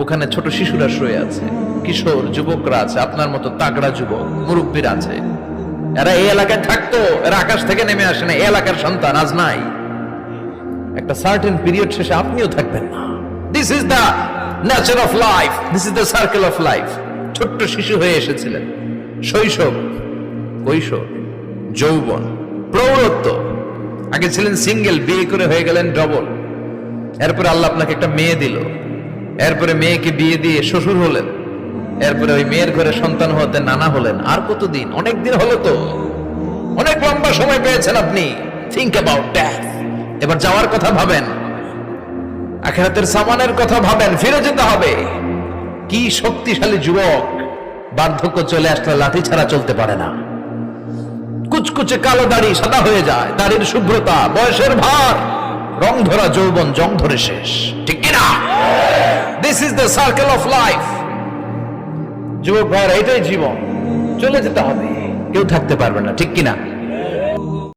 ওখানে ছোট শিশুরা শুয়ে আছে, কিশোর যুবকরা আছে, আপনার মতো তাগড়া যুবক মুরব্বীরা আছে। এরা এই এলাকায় থাকতো, এরা আকাশ থেকে নেমে আসে না, এই এলাকার সন্তান আজ নাই। একটা সার্টেন পিরিয়ড শেষে আপনিও থাকবেন না। This is the nature of life, this is the circle of life. ছোট্ট শিশু হয়ে এসেছিলেন, শৈশব, কৈশোর, যৌবন, প্রৌঢ়ত্ব। আগে ছিলেন সিঙ্গেল, বিয়ে করে হয়ে গেলেন ডবল। এরপরে আল্লাহ আপনাকে একটা মেয়ে দিল, এরপরে মেয়েকে বিয়ে দিয়ে শ্বশুর হলেন, এরপরে ওই মেয়ের ঘরে সন্তান হতে নানা হলেন। আর কতদিন? অনেক দিন হলো তো, অনেক লম্বা সময় পেয়েছেন আপনি। Think about that. এবার যাওয়ার কথা ভাবেন, আখিরাতের সামানের কথা ভাবেন, ফিরে যেতে হবে। কি শক্তিশালী যুবক, বার্ধক্য চলে আসলে লাঠি ছাড়া চলতে পারে না। কুচকুচে কালো দাড়ি সাদা হয়ে যায়, দাড়ির শুভ্রতা, বয়সের ভার, রং ধরা যৌবন জং ধরে শেষ, ঠিক কিনা? This is the circle of life. যুবক ভাইরা, এটাই জীবন, চলে যেতে হবে, কেউ থাকতে পারবে না, ঠিক কিনা?